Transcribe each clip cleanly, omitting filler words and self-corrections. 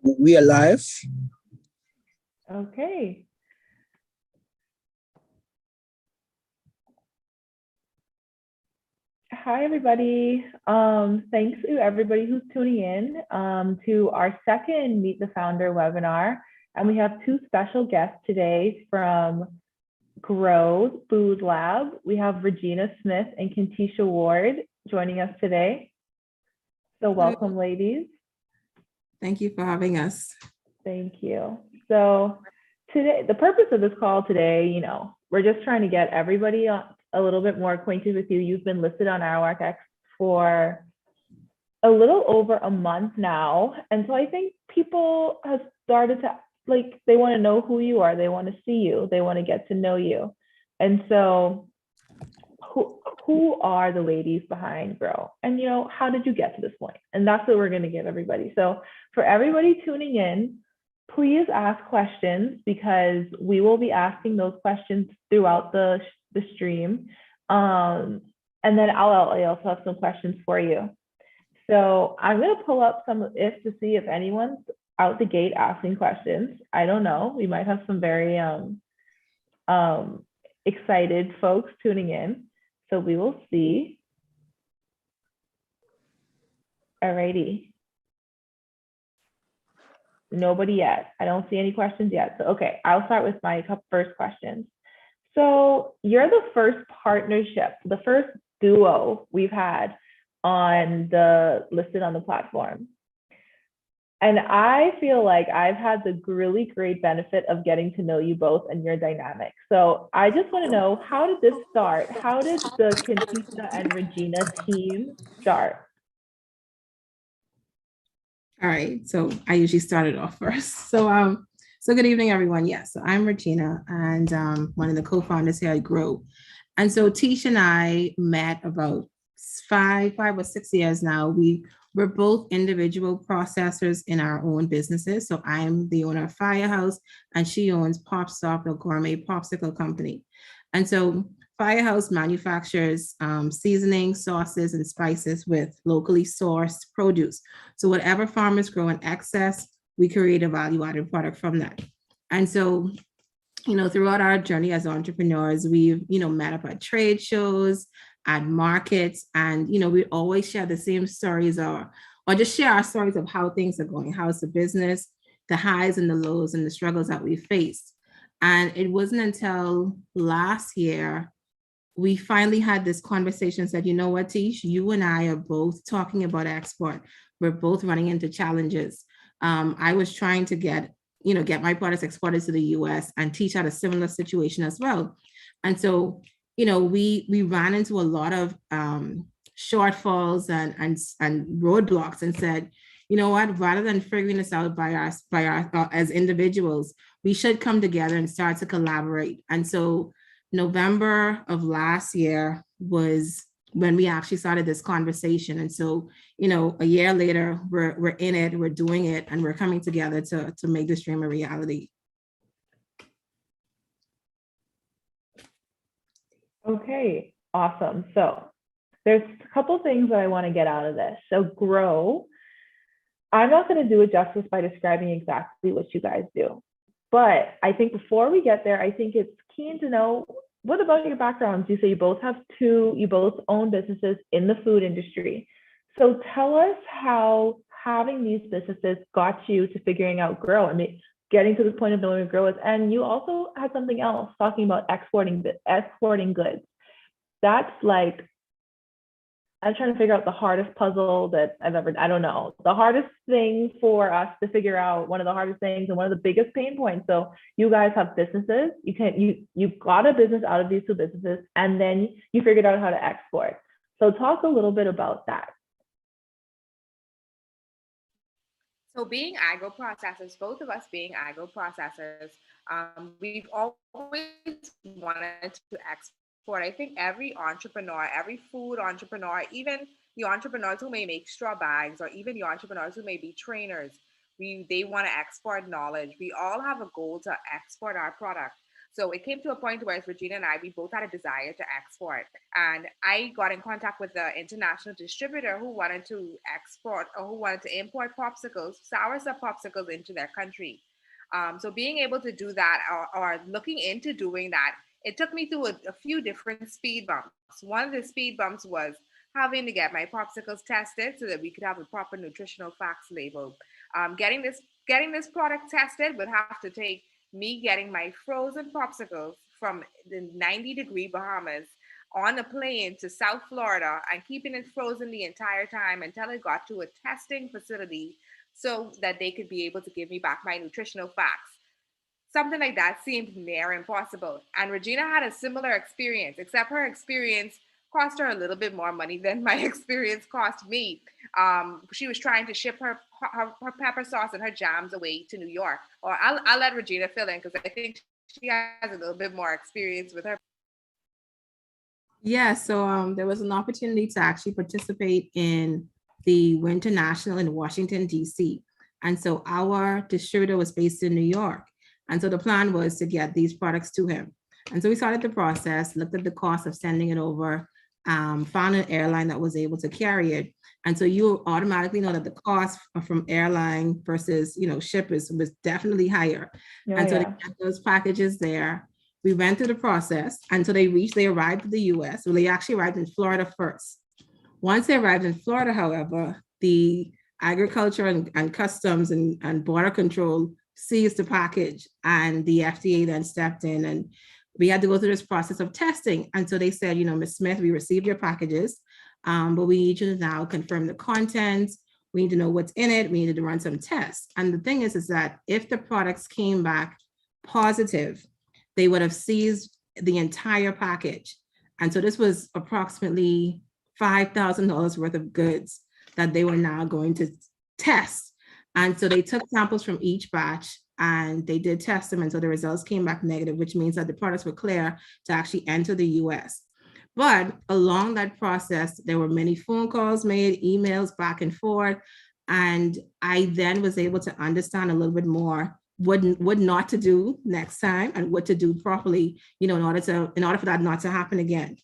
We are live. Okay. Hi, everybody. Thanks to everybody who's tuning in to our second Meet the Founder webinar. And we have two special guests today from Grow Food Lab. We have Regina Smith and Kentisha Ward joining us today. So welcome, ladies. Thank you for having us. Thank you. So today, the purpose of this call today, we're just trying to get everybody a little bit more acquainted with you. You've been listed on ArrowArcX for a little over a month now. And so I think people have started to, they want to know who you are. They want to see you. They want to get to know you. And so who are the ladies behind Grow? And, how did you get to this point? And that's what we're going to give everybody. So for everybody tuning in, please ask questions because we will be asking those questions throughout the stream. And then I'll also have some questions for you. So I'm going to pull up some to see if anyone's out the gate asking questions. I don't know. We might have some very excited folks tuning in. So we will see. Alrighty. Nobody yet. I don't see any questions yet. So, okay, I'll start with my first questions. So you're the first partnership, the first duo we've had listed on the platform. And I feel like I've had the really great benefit of getting to know you both and your dynamic. So I just want to know, how did this start? How did the Kentisha and Regina team start? All right, so I usually started off first. So good evening, everyone. Yes, so I'm Regina and one of the co-founders here at Grow. And so Tish and I met about five or 6 years now. We're both individual processors in our own businesses. So I'm the owner of Firehouse and she owns Pop Stop, a gourmet popsicle company. And so Firehouse manufactures seasoning, sauces, and spices with locally sourced produce. So whatever farmers grow in excess, we create a value-added product from that. And so, throughout our journey as entrepreneurs, we've, met up at trade shows, at markets, and, we always share the same stories or just share our stories of how things are going, how's the business, the highs and the lows and the struggles that we faced. And it wasn't until last year we finally had this conversation, said, you know what, Tish, you and I are both talking about export. We're both running into challenges. I was trying to get my products exported to the US, and Tish had a similar situation as well. And so, we ran into a lot of shortfalls and roadblocks and said, you know what, rather than figuring this out by our as individuals, we should come together and start to collaborate. And so November of last year was when we actually started this conversation. And so, a year later, we're in it, we're doing it, and we're coming together to make this dream a reality. Okay, awesome. So there's a couple things that I want to get out of this. So Grow, I'm not going to do it justice by describing exactly what you guys do. But I think before we get there, I think it's keen to know, what about your backgrounds? You say you both own businesses in the food industry. So tell us how having these businesses got you to figuring out Grow and getting to the point of knowing what Grow is. And you also had something else talking about exporting goods. That's like, I'm trying to figure out the hardest puzzle that I don't know, the hardest thing for us to figure out, one of the hardest things and one of the biggest pain points. So you guys have businesses, you got a business out of these two businesses, and then you figured out how to export. So talk a little bit about that. So being agro processors, both of us being agro processors, we've always wanted to export. I think every entrepreneur, every food entrepreneur, even the entrepreneurs who may make straw bags, or even the entrepreneurs who may be trainers, they want to export knowledge. We all have a goal to export our product. So it came to a point where Regina and I, we both had a desire to export. And I got in contact with the international distributor who wanted to export or who wanted to import popsicles, soursop popsicles into their country. So being able to do that or looking into doing that, it took me through a few different speed bumps. One of the speed bumps was having to get my popsicles tested so that we could have a proper nutritional facts label. Getting this product tested would have to take me getting my frozen popsicles from the 90-degree Bahamas on a plane to South Florida and keeping it frozen the entire time until it got to a testing facility so that they could be able to give me back my nutritional facts. Something like that seemed near impossible. And Regina had a similar experience, except her experience cost her a little bit more money than my experience cost me. She was trying to ship her pepper sauce and her jams away to New York. Or I'll let Regina fill in because I think she has a little bit more experience with her. Yeah, so there was an opportunity to actually participate in the Winter National in Washington, D.C. And so our distributor was based in New York. And so the plan was to get these products to him. And so we started the process, looked at the cost of sending it over, found an airline that was able to carry it. And so you automatically know that the cost from airline versus, shippers was definitely higher. Oh, And so they yeah. got those packages there. We went through the process until they arrived in the US. Well, they actually arrived in Florida first. Once they arrived in Florida, however, the agriculture and customs and border control seized the package, and the FDA then stepped in, and we had to go through this process of testing. And so they said, Ms. Smith, we received your packages, but we need you to now confirm the contents. We need to know what's in it. We needed to run some tests. And the thing is that if the products came back positive, they would have seized the entire package. And so this was approximately $5,000 worth of goods that they were now going to test. And so they took samples from each batch and they did test them. And so the results came back negative, which means that the products were clear to actually enter the US. But along that process, there were many phone calls made, emails back and forth. And I then was able to understand a little bit more what not to do next time and what to do properly, in order for that not to happen again.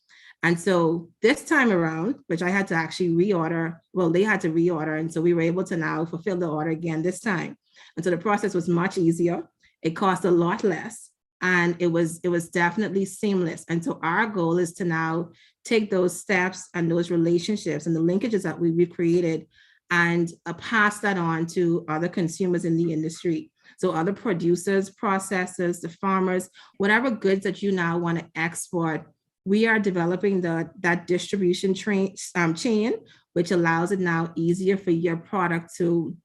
And so this time around, which I had to actually reorder, well, they had to reorder. And so we were able to now fulfill the order again this time. And so the process was much easier. It cost a lot less. And it was definitely seamless. And so our goal is to now take those steps and those relationships and the linkages that we've created and pass that on to other consumers in the industry. So other producers, processors, the farmers, whatever goods that you now want to export, we are developing that distribution chain, which allows it now easier for your product to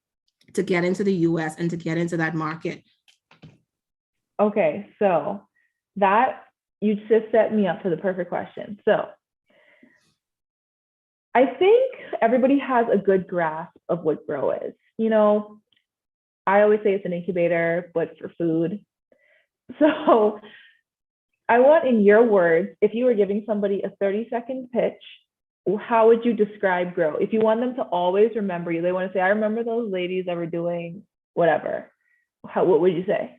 get into the US and to get into that market. Okay, so that you just set me up for the perfect question. So I think everybody has a good grasp of what Grow is. I always say it's an incubator, but for food. So I want, in your words, if you were giving somebody a 30-second pitch, how would you describe Grow? If you want them to always remember you, they want to say, I remember those ladies that were doing whatever. What would you say?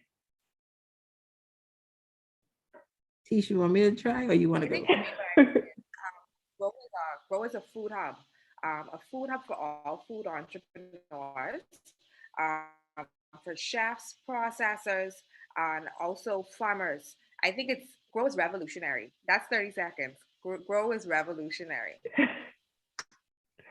Tish, you want me to try or you want to go? Grow is a food hub for all food entrepreneurs, for chefs, processors, and also farmers. I think Grow is revolutionary. That's 30 seconds. Grow is revolutionary.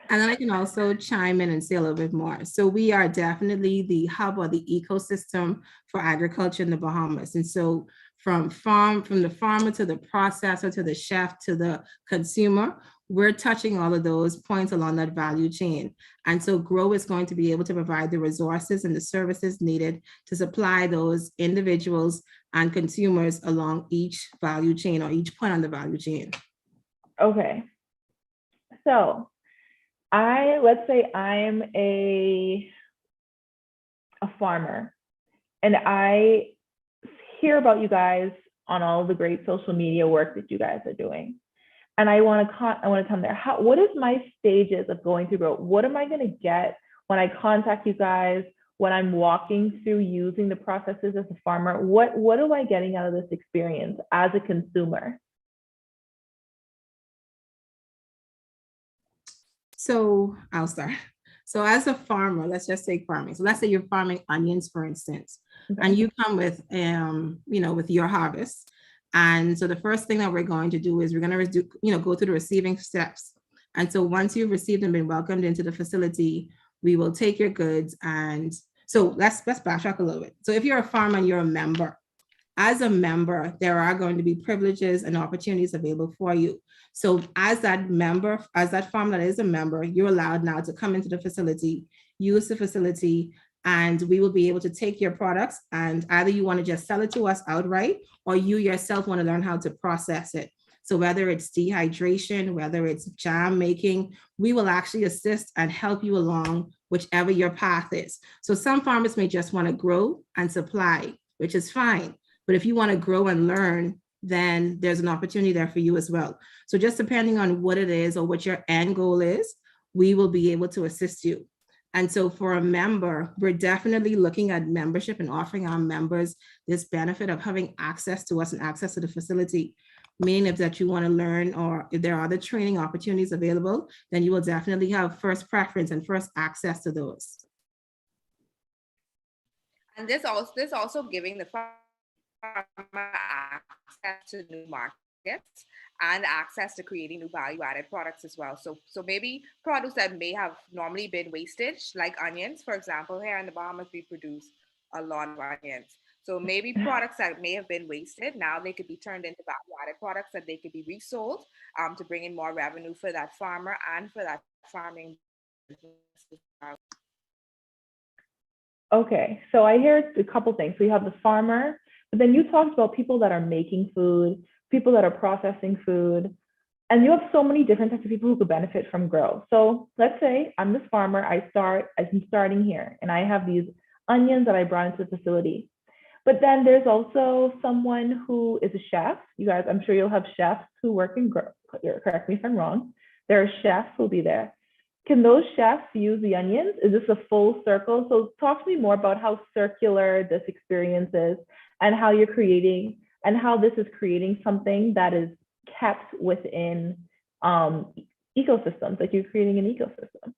And then I can also chime in and say a little bit more. So we are definitely the hub or the ecosystem for agriculture in the Bahamas. And so from the farmer to the processor to the chef to the consumer, we're touching all of those points along that value chain. And so Grow is going to be able to provide the resources and the services needed to supply those individuals and consumers along each value chain or each point on the value chain. Okay. So let's say I'm a farmer and I hear about you guys on all the great social media work that you guys are doing. And I want to come there. What is my stages of going through Grow? What am I going to get when I contact you guys? when I'm walking through using the processes as a farmer? What am I getting out of this experience as a consumer? So I'll start. So as a farmer, let's just take farming. So let's say you're farming onions, for instance, and Okay. you come with, with your harvest. And so the first thing that we're going to do is we're going to, go through the receiving steps. And so once you've received and been welcomed into the facility, we will take your goods. And so let's backtrack a little bit. So if you're a farmer and you're a member, as a member, there are going to be privileges and opportunities available for you. So as that member, as that farmer that is a member, you're allowed now to come into the facility, use the facility, and we will be able to take your products, and either you want to just sell it to us outright, or you yourself want to learn how to process it. So whether it's dehydration, whether it's jam making, we will actually assist and help you along whichever your path is. So some farmers may just want to grow and supply, which is fine. But if you want to grow and learn, then there's an opportunity there for you as well. So just depending on what it is or what your end goal is, we will be able to assist you. And so for a member, we're definitely looking at membership and offering our members this benefit of having access to us and access to the facility. Meaning if that you want to learn, or if there are other training opportunities available, then you will definitely have first preference and first access to those. And this also giving the farmer access to new markets and access to creating new value-added products as well. So maybe products that may have normally been wastage, like onions, for example. Here in the Bahamas, we produce a lot of onions. So maybe products that may have been wasted, now they could be turned into value-added products that they could be resold to bring in more revenue for that farmer and for that farming business as well. Okay, so I hear a couple things. So you have the farmer, but then you talked about people that are making food, people that are processing food, and you have so many different types of people who could benefit from Grow. So let's say I'm this farmer, I'm starting here, and I have these onions that I brought into the facility. But then there's also someone who is a chef. You guys, I'm sure you'll have chefs who work in Grow. Correct me if I'm wrong. There are chefs who'll be there. Can those chefs use the onions? Is this a full circle? So talk to me more about how circular this experience is and how you're creating and how this is creating something that is kept within ecosystems, like you're creating an ecosystem.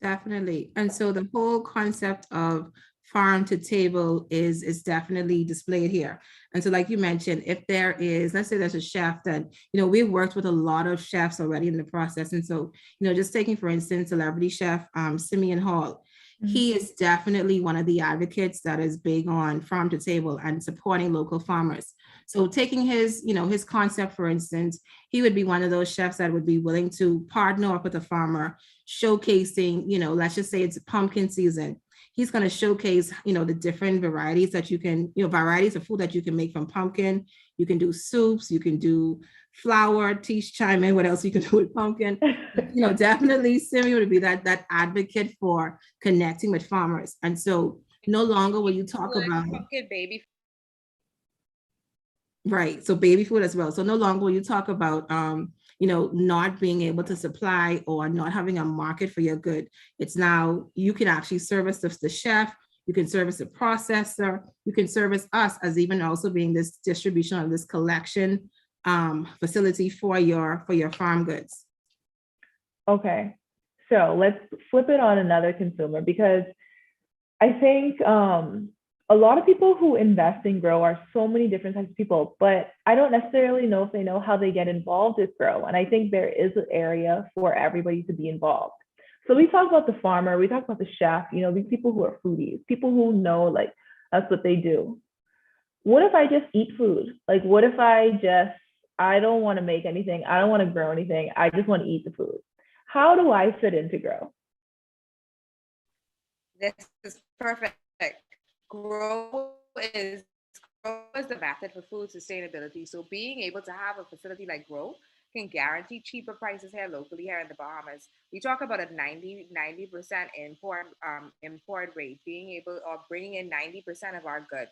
Definitely. And so the whole concept of farm to table is definitely displayed here. And so like you mentioned, if there is, let's say there's a chef that, we've worked with a lot of chefs already in the process. And so, just taking, for instance, celebrity chef Simeon Hall, he is definitely one of the advocates that is big on farm to table and supporting local farmers. So taking his, his concept, for instance, he would be one of those chefs that would be willing to partner up with a farmer, showcasing, let's just say it's pumpkin season. He's going to showcase, the different varieties that you can, varieties of food that you can make from pumpkin. You can do soups, you can do flour, Tish chime in, what else you can do with pumpkin. Definitely Simeon would be that advocate for connecting with farmers. And so no longer will you talk about pumpkin baby. Right. So baby food as well. So no longer will you talk about, not being able to supply or not having a market for your good. It's now you can actually service the chef, you can service the processor, you can service us as even also being this distribution of this collection facility for your farm goods. Okay. So let's flip it on another consumer, because I think a lot of people who invest in Grow are so many different types of people, but I don't necessarily know if they know how they get involved with Grow. And I think there is an area for everybody to be involved. So we talk about the farmer, we talk about the chef, these people who are foodies, people who know like that's what they do. What if I just eat food? Like, what if I don't want to make anything, I don't want to grow anything, I just want to eat the food. How do I fit into Grow? This is perfect. Grow is the method for food sustainability. So being able to have a facility like Grow can guarantee cheaper prices here locally here in the Bahamas. We talk about a 90% import rate, being able or bringing in 90% of our goods.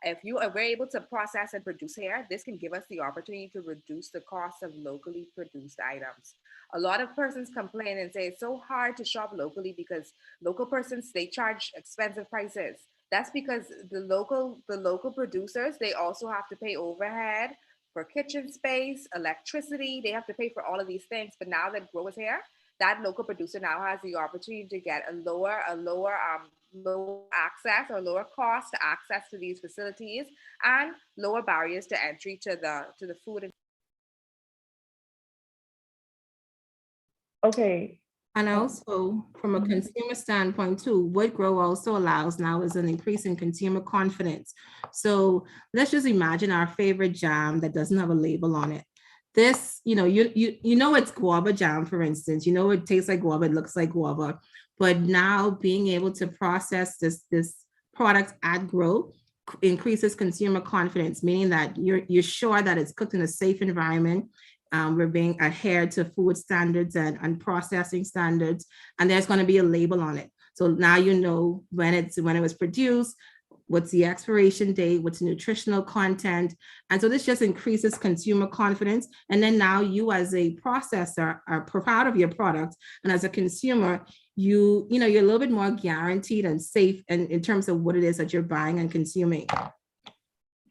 If we're able to process and produce here, this can give us the opportunity to reduce the cost of locally produced items. A lot of persons complain and say it's so hard to shop locally because local persons they charge expensive prices. That's because the local producers they also have to pay overhead for kitchen space, electricity. They have to pay for all of these things. But now that Grow is here, that local producer now has the opportunity to get lower access or lower cost to access to these facilities and lower barriers to entry to the food. Okay. And also, from a consumer standpoint too, what Grow also allows now is an increase in consumer confidence. So let's just imagine our favorite jam that doesn't have a label on it. This, you know it's guava jam, for instance. You know it tastes like guava, it looks like guava. But now being able to process this product at Grow increases consumer confidence, meaning that you're sure that it's cooked in a safe environment. We're being adhered to food standards and processing standards, and there's going to be a label on it. So now you know when it was produced, what's the expiration date, what's the nutritional content. And so this just increases consumer confidence. And then now you as a processor are proud of your product. And as a consumer, you're a little bit more guaranteed and safe in terms of what it is that you're buying and consuming.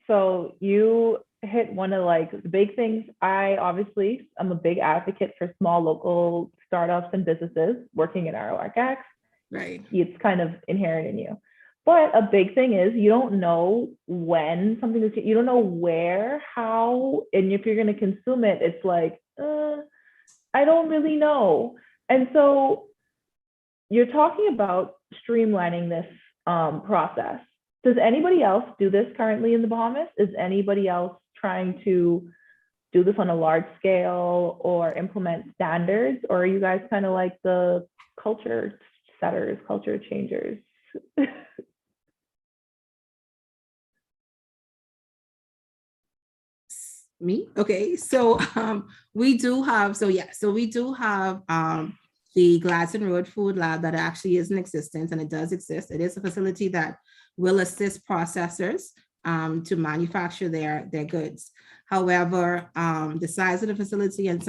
So you hit one of like the big things. I'm a big advocate for small local startups and businesses working in RORCX. Right. It's kind of inherent in you. But a big thing is you don't know when something is, you don't know where, how, and if you're going to consume it, it's like, I don't really know. And so you're talking about streamlining this process. Does anybody else do this currently in the Bahamas? Is anybody else trying to do this on a large scale or implement standards? Or are you guys kind of like the culture setters, culture changers? Me? Okay. So we do have the Gladstone Road Food Lab that actually is in existence, and it does exist. It is a facility that will assist processors to manufacture their goods. However, the size of the facility and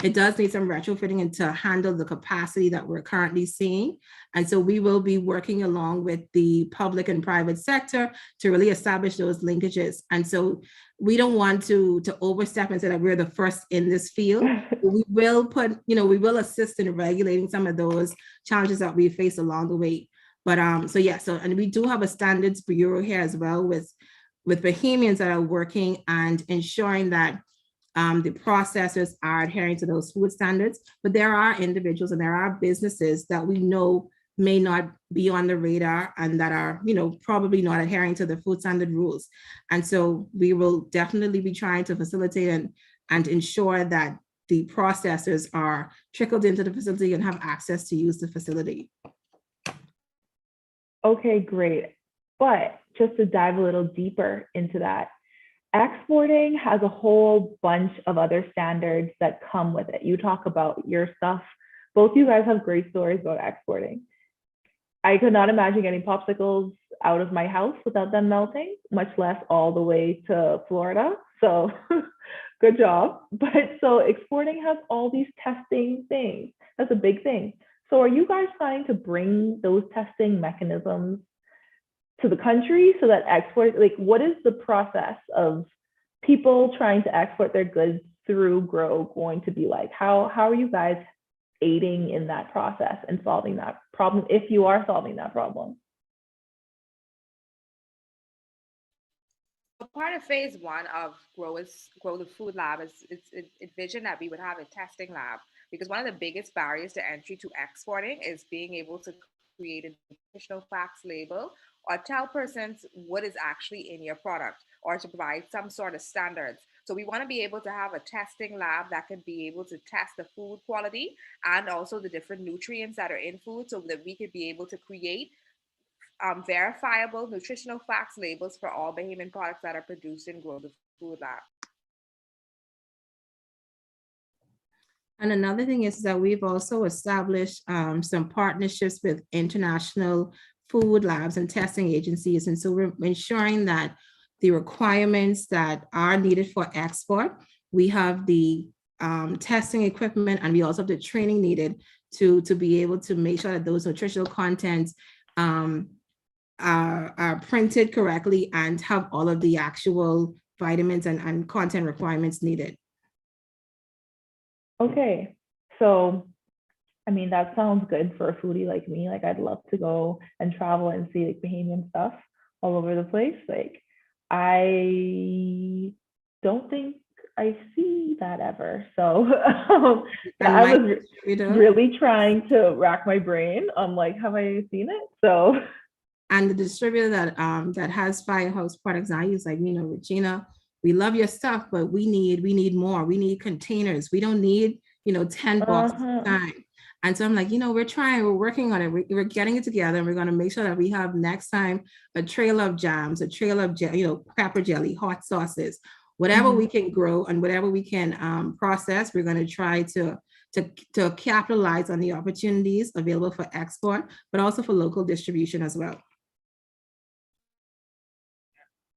it does need some retrofitting and to handle the capacity that we're currently seeing. And so we will be working along with the public and private sector to really establish those linkages. And so we don't want to overstep and say that we're the first in this field. We will assist in regulating some of those challenges that we face along the way. But and we do have a standards bureau here as well with Bahamians that are working and ensuring that the processors are adhering to those food standards. But there are individuals and there are businesses that we know may not be on the radar and that are, probably not adhering to the food standard rules. And so we will definitely be trying to facilitate and ensure that the processors are trickled into the facility and have access to use the facility. Okay, great. But just to dive a little deeper into that, exporting has a whole bunch of other standards that come with it. You talk about your stuff. Both you guys have great stories about exporting. I could not imagine getting popsicles out of my house without them melting, much less all the way to Florida. So good job. But so exporting has all these testing things. That's a big thing. So are you guys trying to bring those testing mechanisms to the country so that what is the process of people trying to export their goods through Grow going to be like? How are you guys aiding in that process and solving that problem, if you are solving that problem? Part of phase one of Grow the Food Lab is it envisioned that we would have a testing lab, because one of the biggest barriers to entry to exporting is being able to create a nutritional facts label or tell persons what is actually in your product or to provide some sort of standards. So we want to be able to have a testing lab that could be able to test the food quality and also the different nutrients that are in food so that we could be able to create verifiable nutritional facts labels for all Bahamian products that are produced in Grow the Food Lab. And another thing is that we've also established some partnerships with international food labs and testing agencies. And so we're ensuring that the requirements that are needed for export, we have the testing equipment, and we also have the training needed to be able to make sure that those nutritional contents are printed correctly and have all of the actual vitamins and content requirements needed. Okay, so I mean, that sounds good for a foodie like me. Like, I'd love to go and travel and see like Bahamian stuff all over the place. Like, I don't think I see that ever. So And I my was distributor really trying to rack my brain on like, have I seen it? So and the distributor that has Firehouse products, I use like, Regina, we love your stuff, but we need more. We need containers. We don't need, 10 boxes at a uh-huh. time. And so I'm like, we're working on it. We're getting it together, and we're going to make sure that we have next time a trail of jams, a trail of, pepper jelly, hot sauces, whatever we Mhm. can grow and whatever we can process. We're going to try to capitalize on the opportunities available for export, but also for local distribution as well.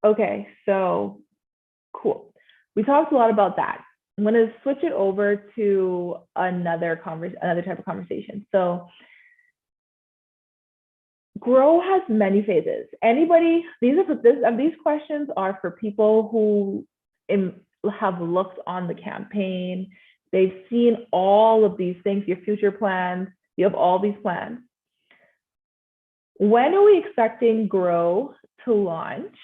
Okay, so cool. We talked a lot about that. I'm going to switch it over to another type of conversation. So grow has many phases. Anybody, these questions are for people who have looked on the campaign. They've seen all of these things, your future plans. You have all these plans. When are we expecting Grow to launch?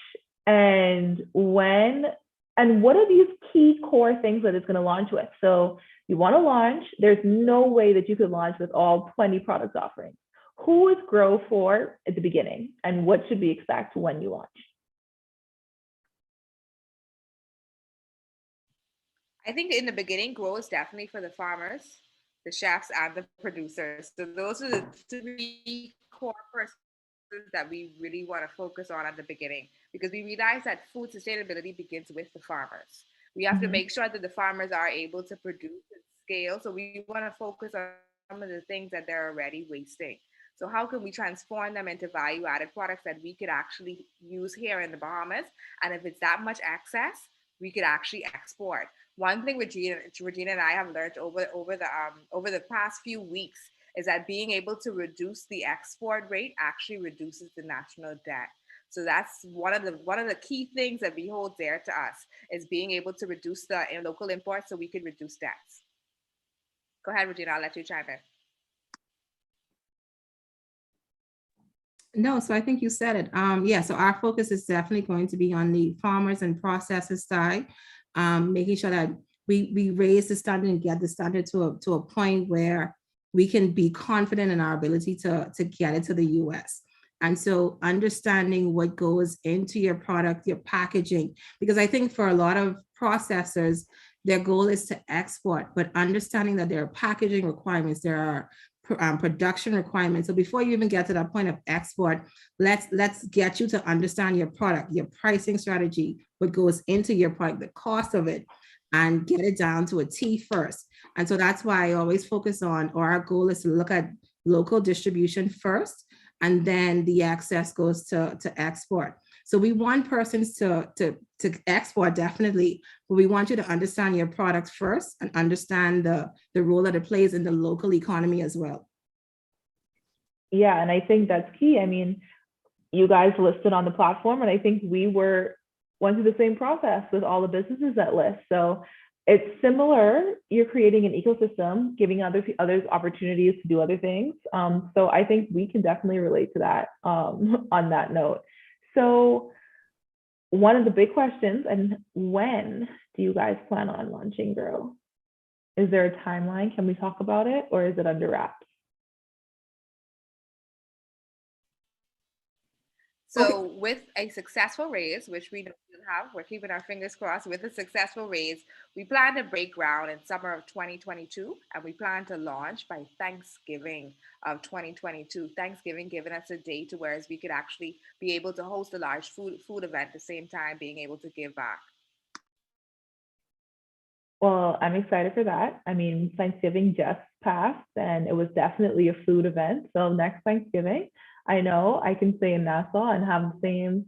And what are these key core things that it's going to launch with? So you want to launch, there's no way that you could launch with all 20 product offerings. Who is Grow for at the beginning, and what should we expect when you launch? I think in the beginning, Grow is definitely for the farmers, the chefs, and the producers. So those are the three core persons that we really want to focus on at the beginning, because we realize that food sustainability begins with the farmers. We have to Mhm. make sure that the farmers are able to produce and scale. So we want to focus on some of the things that they're already wasting. So how can we transform them into value-added products that we could actually use here in the Bahamas? And if it's that much excess, we could actually export. One thing Regina and I have learned over the past few weeks is that being able to reduce the export rate actually reduces the national debt. So that's one of the key things that we hold dear to us, is being able to reduce the local imports so we can reduce debts. Go ahead, Regina. I'll let you chime in. No, so I think you said it. Yeah, so our focus is definitely going to be on the farmers and processors side, making sure that we raise the standard and get the standard to a point where we can be confident in our ability to get it to the US. And so understanding what goes into your product, your packaging, because I think for a lot of processors, their goal is to export, but understanding that there are packaging requirements, there are production requirements. So before you even get to that point of export, let's get you to understand your product, your pricing strategy, what goes into your product, the cost of it, and get it down to a T first. And so that's why I always focus on, or our goal is to look at local distribution first, and then the access goes to export. So we want persons to export, definitely, but we want you to understand your product first and understand the role that it plays in the local economy as well. Yeah, and I think that's key. I mean, you guys listed on the platform, and I think we went through the same process with all the businesses that list. So it's similar. You're creating an ecosystem, giving others opportunities to do other things. So I think we can definitely relate to that on that note. So one of the big questions, and when do you guys plan on launching Grow? Is there a timeline? Can we talk about it, or is it under wraps? Okay. So with a successful raise, which we don't have, we're keeping our fingers crossed. With a successful raise, we plan to break ground in summer of 2022, and we plan to launch by Thanksgiving of 2022. Thanksgiving giving us a date to whereas we could actually be able to host a large food event at the same time being able to give back. Well, I'm excited for that. I mean, Thanksgiving just passed and it was definitely a food event. So next Thanksgiving, I know I can stay in Nassau and have the same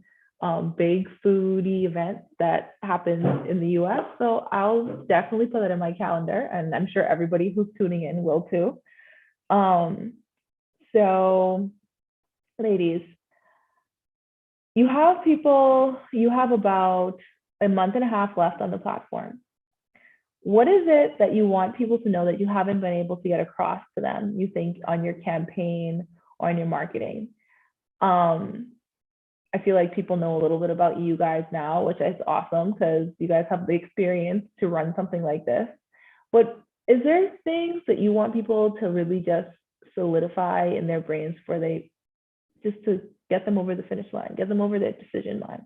big foodie event that happens in the US. So I'll definitely put it in my calendar and I'm sure everybody who's tuning in will too. Um, so ladies, you have about a month and a half left on the platform. What is it that you want people to know that you haven't been able to get across to them, you think, on your campaign or on your marketing? I feel like people know a little bit about you guys now, which is awesome because you guys have the experience to run something like this. But is there things that you want people to really just solidify in their brains for they just to get them over the finish line, get them over their decision line?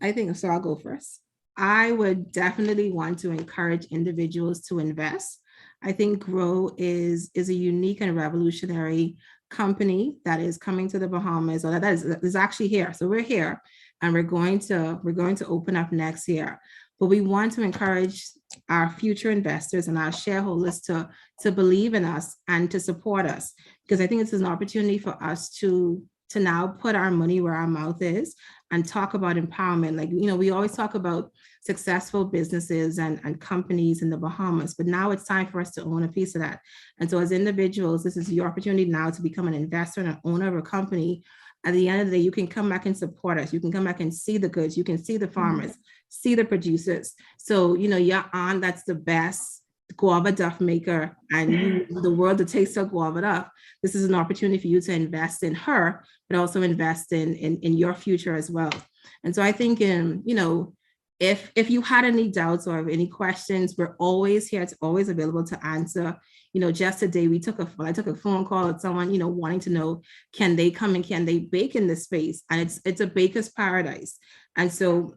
I think so. I'll go first. I would definitely want to encourage individuals to invest. I think Grow is a unique and revolutionary company that is coming to the Bahamas, or that is actually here. So we're here, and we're going to open up next year. But we want to encourage our future investors and our shareholders to believe in us and to support us, because I think it's an opportunity for us to now put our money where our mouth is and talk about empowerment. Like, we always talk about successful businesses and companies in the Bahamas, but now it's time for us to own a piece of that. And so as individuals, this is your opportunity now to become an investor and an owner of a company. At the end of the day, you can come back and support us. You can come back and see the goods. You can see the farmers, see the producers. So, your aunt, that's the best guava duff maker, and the world that tastes so guava duff. This is an opportunity for you to invest in her, but also invest in your future as well. And so I think, if you had any doubts or any questions, we're always here. It's always available to answer. Just today I took a phone call with someone, wanting to know, can they come and can they bake in this space? And it's a baker's paradise. And so,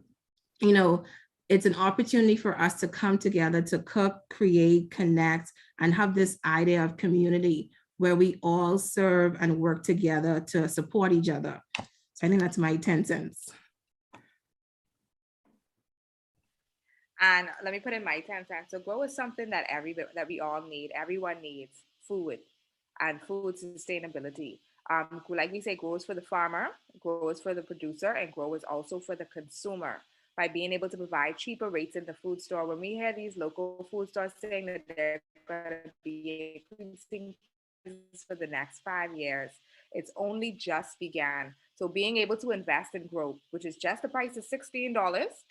it's an opportunity for us to come together to cook, create, connect, and have this idea of community where we all serve and work together to support each other. So I think that's my 10 cents. And let me put in my 10 cents. So Grow is something that we all need. Everyone needs food and food sustainability. Like we say, Grow is for the farmer, Grow is for the producer, and Grow is also for the consumer. By being able to provide cheaper rates in the food store. When we hear these local food stores saying that they're going to be increasing for the next 5 years, it's only just began. So being able to invest in Grow, which is just the price of $16,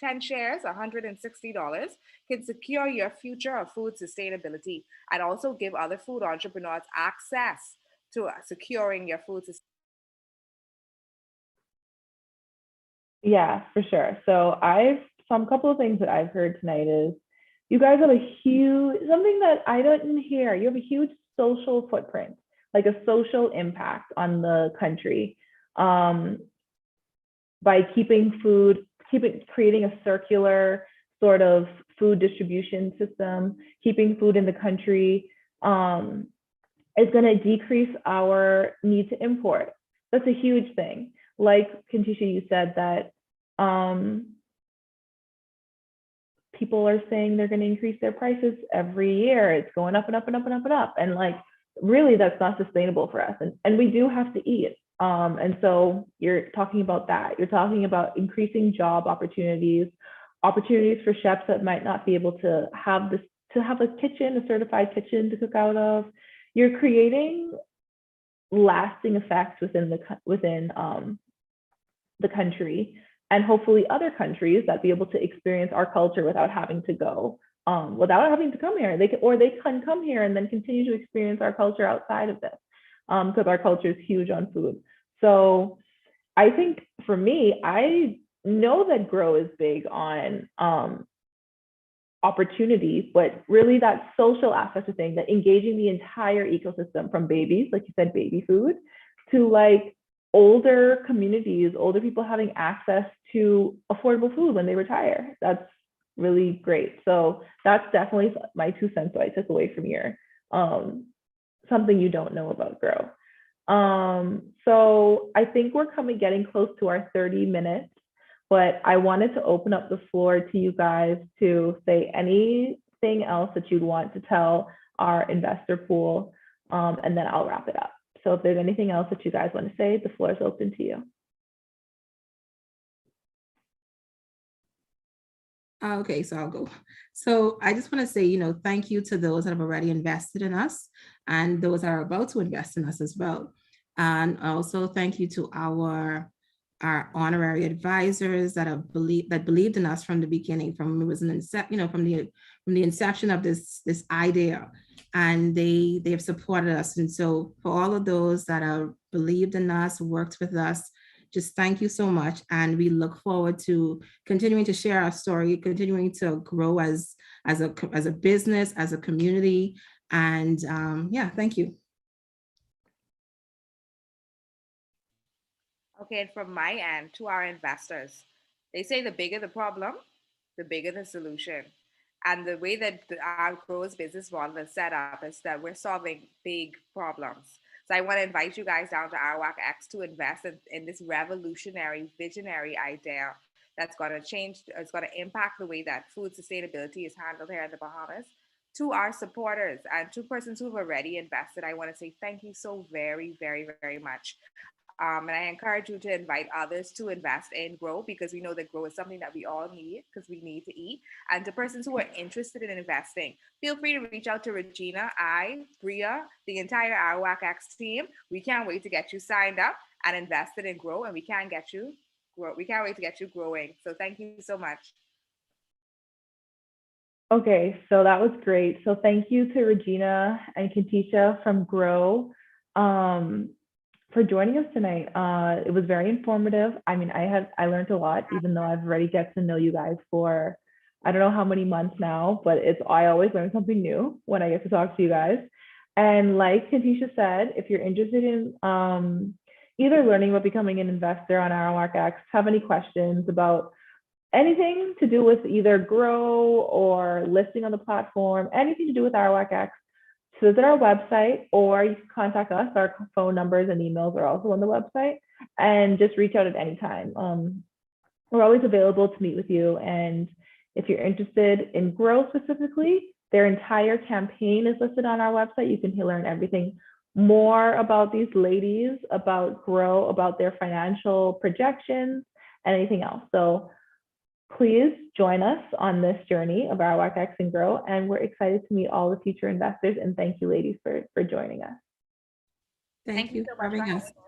10 shares, $160, can secure your future of food sustainability and also give other food entrepreneurs access to securing your food sustainability. Yeah, for sure. So some couple of things that I've heard tonight is you guys have something that I didn't hear. You have a huge social footprint, like a social impact on the country, by creating a circular sort of food distribution system, keeping food in the country, is going to decrease our need to import. That's a huge thing. Like Kantisha, you said that people are saying they're going to increase their prices every year. It's going up and up and up and up and up. And like, really, that's not sustainable for us. And we do have to eat. And so you're talking about that. You're talking about increasing job opportunities for chefs that might not be able to have a kitchen, a certified kitchen to cook out of. You're creating lasting effects within the country, and hopefully other countries that be able to experience our culture without having to come here. They can come here and then continue to experience our culture outside of this, because our culture is huge on food. So I think for me, I know that Grow is big on opportunities, but really that social aspect of things, that engaging the entire ecosystem from babies, like you said, baby food, to like older communities, older people having access to affordable food when they retire. That's really great. So that's definitely my 2 cents that I took away from here. Something you don't know about Grow. So I think we're getting close to our 30-minute but I wanted to open up the floor to you guys to say anything else that you'd want to tell our investor pool, and then I'll wrap it up. So if there's anything else that you guys want to say, the floor is open to you. Okay, so I'll go. So I just want to say, thank you to those that have already invested in us and those that are about to invest in us as well. And also thank you to our honorary advisors that believed in us from the beginning, from it was from the inception of this idea, and they have supported us. And so for all of those that have believed in us, worked with us, just thank you so much. And we look forward to continuing to share our story, continuing to grow as a business, as a community. And yeah, thank you. Okay, and from my end to our investors, they say the bigger the problem, the bigger the solution. And the way that our Grow's business model is set up is that we're solving big problems. So I want to invite you guys down to Arawak X to invest in this revolutionary, visionary idea that's going to change, it's going to impact the way that food sustainability is handled here in the Bahamas. To our supporters and to persons who've already invested, I want to say thank you so very, very, very much. And I encourage you to invite others to invest in Grow, because we know that Grow is something that we all need because we need to eat. And to persons who are interested in investing, feel free to reach out to Regina, Bria, the entire Arawak X team. We can't wait to get you signed up and invested in Grow, and we can't wait to get you growing. So thank you so much. Okay, so that was great. So thank you to Regina and Katisha from Grow for joining us tonight. It was very informative. I mean, I learned a lot, even though I've already get to know you guys for I don't know how many months now, but I always learn something new when I get to talk to you guys. And like Katisha said, if you're interested in either learning about becoming an investor on Arawak X, have any questions about anything to do with either Grow or listing on the platform, anything to do with Arawak X, visit our website, or you can contact us. Our phone numbers and emails are also on the website, and just reach out at any time. We're always available to meet with you. And if you're interested in Grow specifically, their entire campaign is listed on our website. You can learn everything more about these ladies, about Grow, about their financial projections, and anything else. So please join us on this journey of Arawak X and Grow, and we're excited to meet all the future investors. And thank you, ladies, for joining us. Thank you so for much having for us. having us.